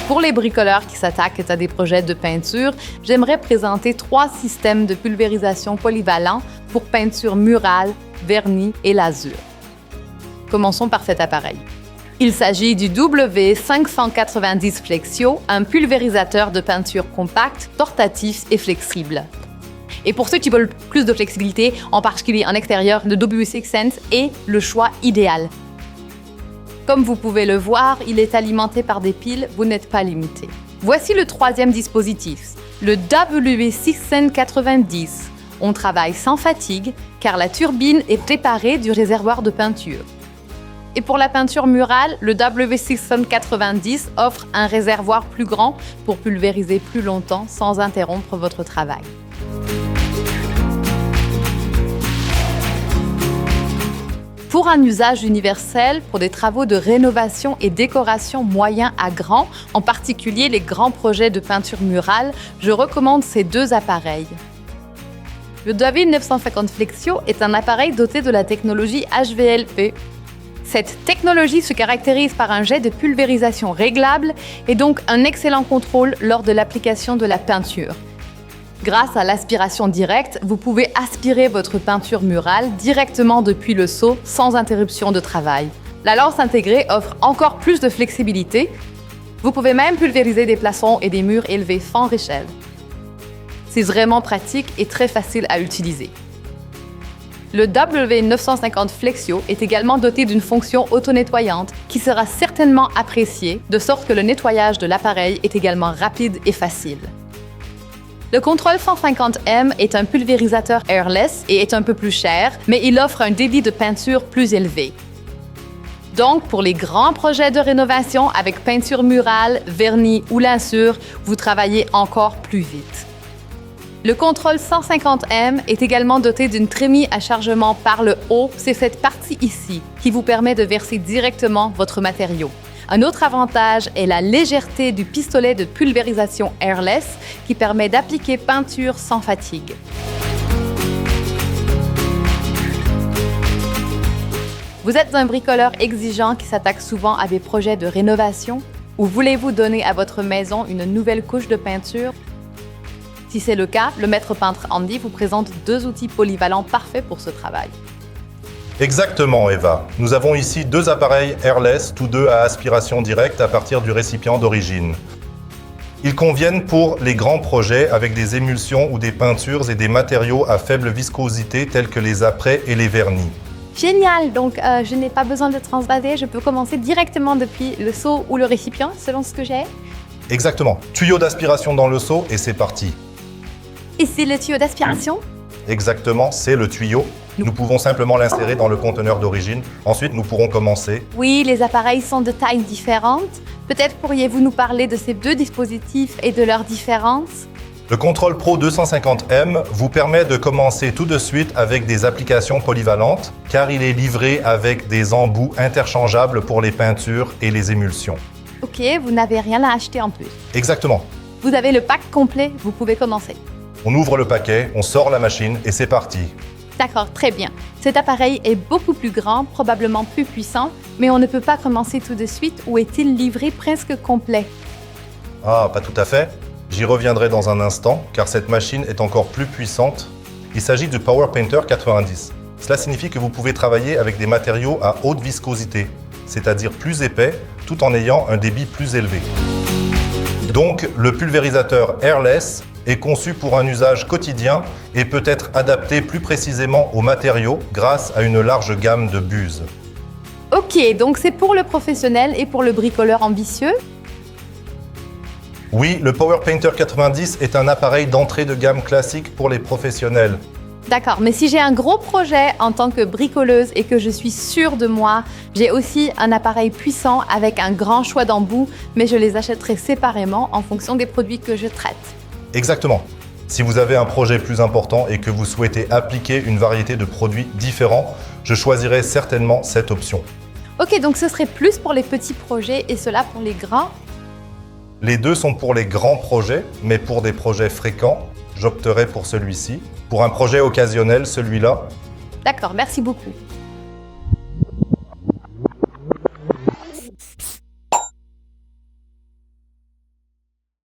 Pour les bricoleurs qui s'attaquent à des projets de peinture, j'aimerais présenter 3 systèmes de pulvérisation polyvalents pour peinture murale, vernis et lasure. Commençons par cet appareil. Il s'agit du W590 Flexio, un pulvérisateur de peinture compact, portatif et flexible. Et pour ceux qui veulent plus de flexibilité, en particulier en extérieur, le W6Sense est le choix idéal. Comme vous pouvez le voir, il est alimenté par des piles, vous n'êtes pas limité. Voici le 3e dispositif, le W6Sense 90. On travaille sans fatigue car la turbine est préparée du réservoir de peinture. Et pour la peinture murale, le W6Sense 90 offre un réservoir plus grand pour pulvériser plus longtemps sans interrompre votre travail. Pour un usage universel, pour des travaux de rénovation et décoration moyen à grand, en particulier les grands projets de peinture murale, je recommande ces 2 appareils. Le W950 Flexio est un appareil doté de la technologie HVLP. Cette technologie se caractérise par un jet de pulvérisation réglable et donc un excellent contrôle lors de l'application de la peinture. Grâce à l'aspiration directe, vous pouvez aspirer votre peinture murale directement depuis le seau sans interruption de travail. La lance intégrée offre encore plus de flexibilité. Vous pouvez même pulvériser des plafonds et des murs élevés sans échelle. C'est vraiment pratique et très facile à utiliser. Le W950 Flexio est également doté d'une fonction auto-nettoyante qui sera certainement appréciée, de sorte que le nettoyage de l'appareil est également rapide et facile. Le Control 150M est un pulvérisateur airless et est un peu plus cher, mais il offre un débit de peinture plus élevé. Donc, pour les grands projets de rénovation avec peinture murale, vernis ou lasure, vous travaillez encore plus vite. Le Control 150M est également doté d'une trémie à chargement par le haut, c'est cette partie ici qui vous permet de verser directement votre matériau. Un autre avantage est la légèreté du pistolet de pulvérisation airless qui permet d'appliquer peinture sans fatigue. Vous êtes un bricoleur exigeant qui s'attaque souvent à des projets de rénovation ou voulez-vous donner à votre maison une nouvelle couche de peinture? Si c'est le cas, le maître peintre Andy vous présente 2 outils polyvalents parfaits pour ce travail. Exactement, Eva. Nous avons ici 2 appareils airless, tous 2 à aspiration directe à partir du récipient d'origine. Ils conviennent pour les grands projets avec des émulsions ou des peintures et des matériaux à faible viscosité tels que les apprêts et les vernis. Génial! Donc, je n'ai pas besoin de transvaser, je peux commencer directement depuis le seau ou le récipient, selon ce que j'ai. Exactement. Tuyau d'aspiration dans le seau et c'est parti. Et c'est le tuyau d'aspiration? Exactement, c'est le tuyau. Nous pouvons simplement l'insérer dans le conteneur d'origine. Ensuite, nous pourrons commencer. Oui, les appareils sont de tailles différentes. Peut-être pourriez-vous nous parler de ces 2 dispositifs et de leurs différences? Le Control Pro 250M vous permet de commencer tout de suite avec des applications polyvalentes, car il est livré avec des embouts interchangeables pour les peintures et les émulsions. Ok, vous n'avez rien à acheter en plus. Exactement. Vous avez le pack complet, vous pouvez commencer. On ouvre le paquet, on sort la machine et c'est parti. D'accord, très bien. Cet appareil est beaucoup plus grand, probablement plus puissant, mais on ne peut pas commencer tout de suite ou est-il livré presque complet? Ah, pas tout à fait. J'y reviendrai dans un instant, car cette machine est encore plus puissante. Il s'agit du Power Painter 90. Cela signifie que vous pouvez travailler avec des matériaux à haute viscosité, c'est-à-dire plus épais, tout en ayant un débit plus élevé. Donc, le pulvérisateur airless est conçu pour un usage quotidien et peut être adapté plus précisément aux matériaux grâce à une large gamme de buses. Ok, donc c'est pour le professionnel et pour le bricoleur ambitieux? Oui, le Power Painter 90 est un appareil d'entrée de gamme classique pour les professionnels. D'accord, mais si j'ai un gros projet en tant que bricoleuse et que je suis sûre de moi, j'ai aussi un appareil puissant avec un grand choix d'embouts, mais je les achèterai séparément en fonction des produits que je traite. Exactement. Si vous avez un projet plus important et que vous souhaitez appliquer une variété de produits différents, je choisirai certainement cette option. Ok, donc ce serait plus pour les petits projets et cela pour les grands? Les 2 sont pour les grands projets, mais pour des projets fréquents, j'opterai pour celui-ci. Pour un projet occasionnel, celui-là. D'accord, merci beaucoup.